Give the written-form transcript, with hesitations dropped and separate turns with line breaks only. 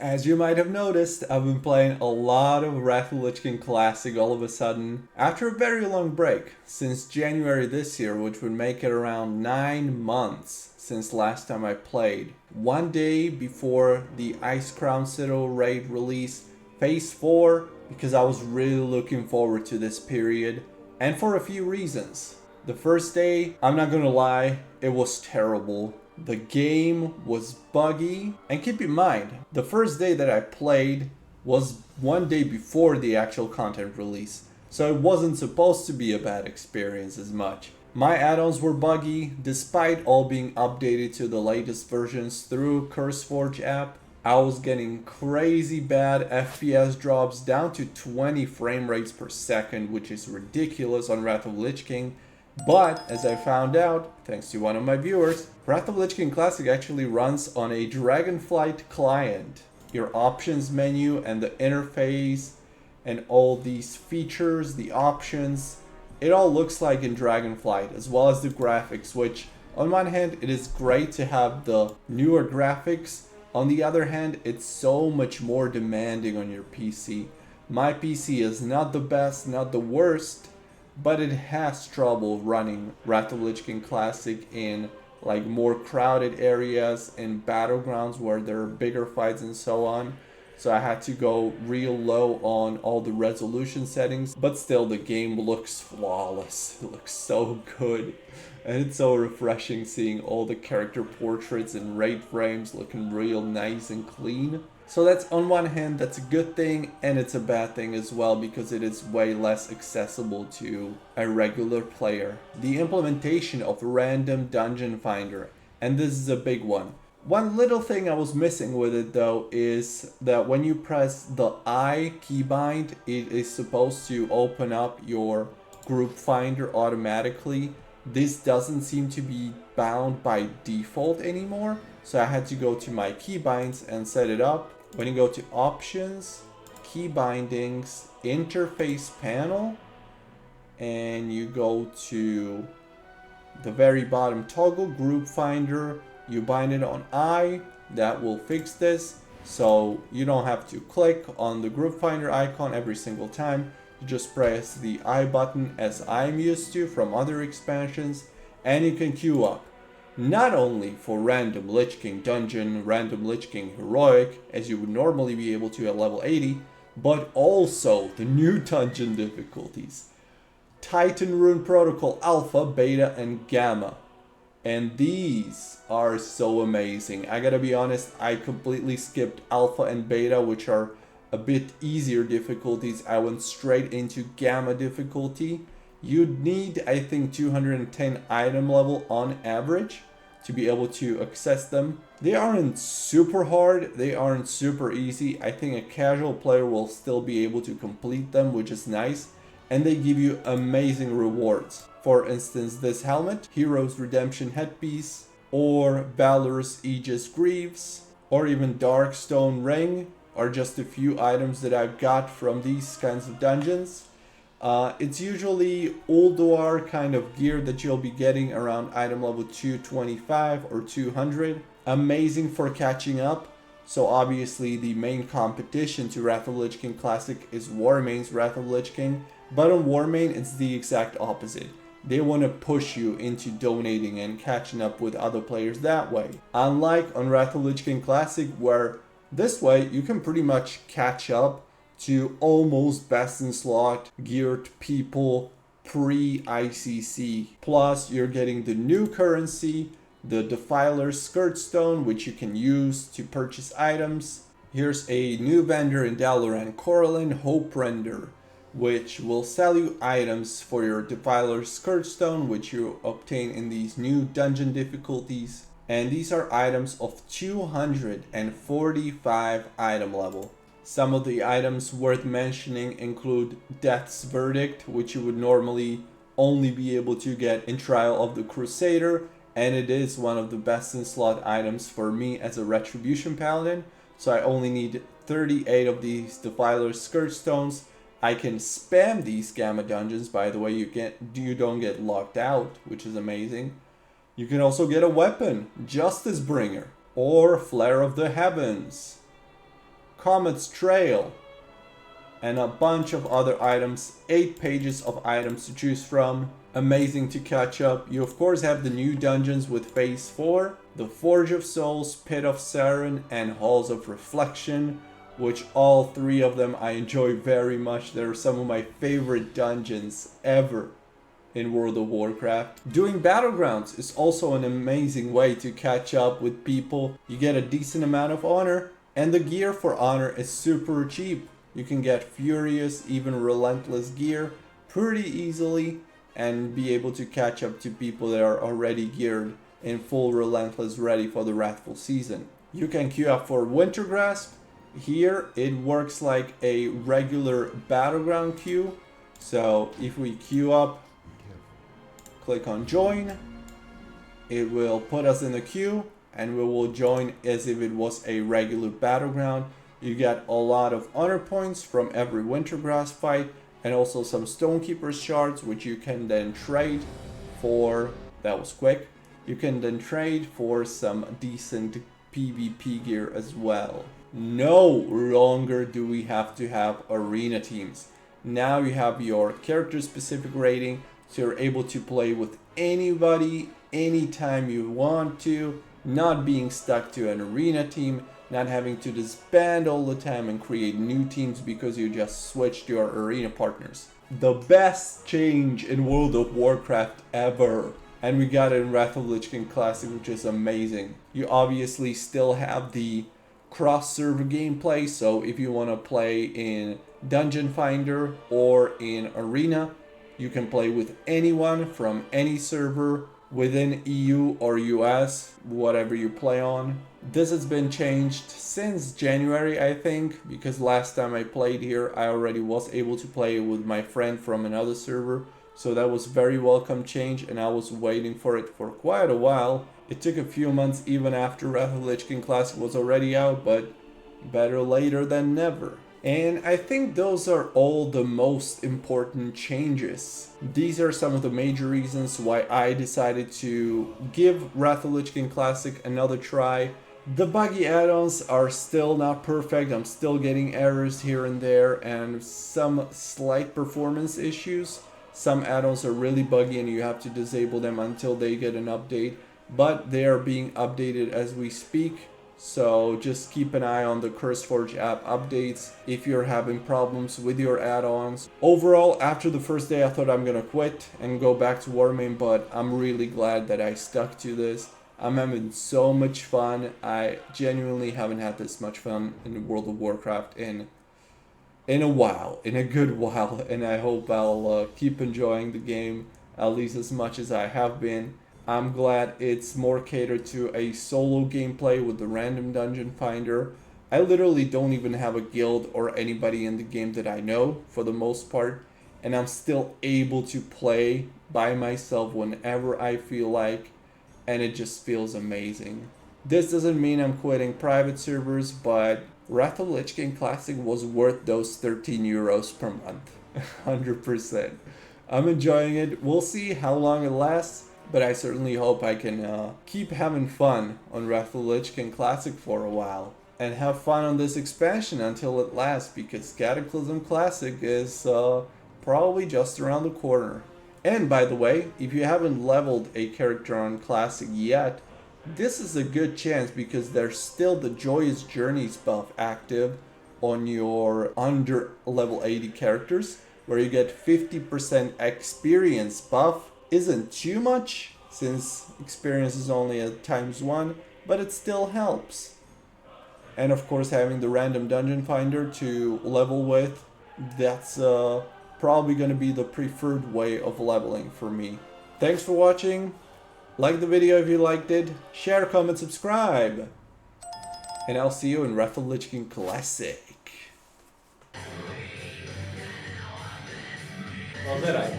As you might have noticed, I've been playing a lot of Wrathful Classic all of a sudden after a very long break, since January this year, which would make it around 9 months since last time I played. One day before the Icecrown Citadel raid release, Phase 4, because I was really looking forward to this period, and for a few reasons. The first day, I'm not gonna lie, it was terrible. The game was buggy, and keep in mind, the first day that I played was one day before the actual content release, so it wasn't supposed to be a bad experience as much. My add-ons were buggy, despite all being updated to the latest versions through CurseForge app. I was getting crazy bad FPS drops down to 20 frame rates per second, which is ridiculous on Wrath of Lich King. But, as I found out, thanks to one of my viewers, Wrath of Lich King Classic actually runs on a Dragonflight client. Your options menu and the interface and all these features, the options, it all looks like in Dragonflight, as well as the graphics, which on one hand it is great to have the newer graphics. On the other hand, it's so much more demanding on your PC. My PC is not the best, not the worst, but it has trouble running Wrath of Lich King Classic in like more crowded areas and battlegrounds where there are bigger fights and so on. So I had to go real low on all the resolution settings, but still the game looks flawless. It looks so good. And it's so refreshing seeing all the character portraits and raid frames looking real nice and clean. So that's, on one hand, that's a good thing, and it's a bad thing as well because it is way less accessible to a regular player. The implementation of random dungeon finder, and this is a big one. One little thing I was missing with it though is that when you press the I keybind, it is supposed to open up your group finder automatically. This doesn't seem to be bound by default anymore, so I had to go to my keybinds and set it up. When you go to options, key bindings, interface panel, and you go to the very bottom toggle group finder, you bind it on I, that will fix this. So you don't have to click on the group finder icon every single time. You just press the I button as I'm used to from other expansions, and you can queue up. Not only for random Lich King Dungeon, random Lich King Heroic, as you would normally be able to at level 80, but also the new dungeon difficulties. Titan Rune Protocol Alpha, Beta, and Gamma. And these are so amazing. I gotta be honest, I completely skipped Alpha and Beta, which are a bit easier difficulties. I went straight into Gamma difficulty. You'd need, I think, 210 item level on average to be able to access them. They aren't super hard, they aren't super easy. I think a casual player will still be able to complete them, which is nice. And they give you amazing rewards. For instance, this helmet, Hero's Redemption headpiece, or Valor's Aegis Greaves, or even Darkstone Ring are just a few items that I've got from these kinds of dungeons. It's usually Ulduar kind of gear that you'll be getting around item level 225 or 200. Amazing for catching up. So obviously the main competition to Wrath of Lich King Classic is Warmane's Wrath of Lich King. But on Warmane it's the exact opposite. They want to push you into donating and catching up with other players that way. Unlike on Wrath of Lich King Classic, where this way you can pretty much catch up to almost best in slot geared people pre-ICC. Plus you're getting the new currency, the Defiler's Skirt Stone, which you can use to purchase items. Here's a new vendor in Dalaran, Coralin Hope Render, which will sell you items for your Defiler's Skirt Stone, which you obtain in these new dungeon difficulties. And these are items of 245 item level. Some of the items worth mentioning include Death's Verdict, which you would normally only be able to get in Trial of the Crusader, and it is one of the best in slot items for me as a Retribution Paladin, so I only need 38 of these Defiler's Skirt Stones. I can spam these Gamma dungeons, by the way, you don't get locked out, which is amazing. You can also get a weapon, Justice Bringer, or Flare of the Heavens. Comet's Trail, and a bunch of other items. 8 pages of items to choose from. Amazing to catch up. You of course have the new dungeons with Phase 4, the Forge of Souls, Pit of Sarin, and Halls of Reflection, which all 3 of them I enjoy very much. They're some of my favorite dungeons ever in World of Warcraft. Doing Battlegrounds is also an amazing way to catch up with people. You get a decent amount of honor, and the gear for honor is super cheap. You can get Furious, even Relentless gear pretty easily and be able to catch up to people that are already geared in full Relentless ready for the Wrathful season. You can queue up for Winter Grasp. Here it works like a regular Battleground queue. So if we queue up, click on join, it will put us in the queue and we will join as if it was a regular Battleground. You get a lot of honor points from every Wintergrass fight and also some Stonekeeper's shards, which you can then trade for, that was quick, you can then trade for some decent PvP gear as well. No longer do we have to have arena teams. Now you have your character specific rating, so you're able to play with anybody, anytime you want to, not being stuck to an arena team, not having to disband all the time and create new teams because you just switched your arena partners. The best change in World of Warcraft ever. And we got it in Wrathful PvP Classic, which is amazing. You obviously still have the cross-server gameplay, so if you want to play in Dungeon Finder or in Arena, you can play with anyone from any server within EU or US, whatever you play on. This has been changed since January, I think, because last time I played here I already was able to play with my friend from another server, so that was very welcome change and I was waiting for it for quite a while. It took a few months even after Wrathful PvP Classic was already out, but better later than never. And I think those are all the most important changes. These are some of the major reasons why I decided to give Wrathful PvP Classic another try. The buggy add-ons are still not perfect. I'm still getting errors here and there and some slight performance issues. Some add-ons are really buggy and you have to disable them until they get an update, but they are being updated as we speak. So just keep an eye on the CurseForge app updates if you're having problems with your add-ons. Overall, after the first day I thought I'm gonna quit and go back to Warmane, but I'm really glad that I stuck to this. I'm having so much fun. I genuinely haven't had this much fun in World of Warcraft in a while, in a good while, and I hope I'll keep enjoying the game at least as much as I have been. I'm glad it's more catered to a solo gameplay with the random dungeon finder. I literally don't even have a guild or anybody in the game that I know for the most part, and I'm still able to play by myself whenever I feel like, and it just feels amazing. This doesn't mean I'm quitting private servers, but Wrathful PvP Classic was worth those 13 euros per month. 100%. I'm enjoying it. We'll see how long it lasts. But I certainly hope I can keep having fun on Wrathful PvP Classic for a while. And have fun on this expansion until it lasts, because Cataclysm Classic is probably just around the corner. And by the way, if you haven't leveled a character on Classic yet, this is a good chance because there's still the Joyous Journeys buff active on your under level 80 characters, where you get 50% experience buff. Isn't too much since experience is only at ×1, but it still helps. And of course having the random dungeon finder to level with, that's probably going to be the preferred way of leveling for me. Thanks for watching. Like the video if you liked it, share, comment, subscribe, and I'll see you in Wrathful PvP Classic.
Well, did I?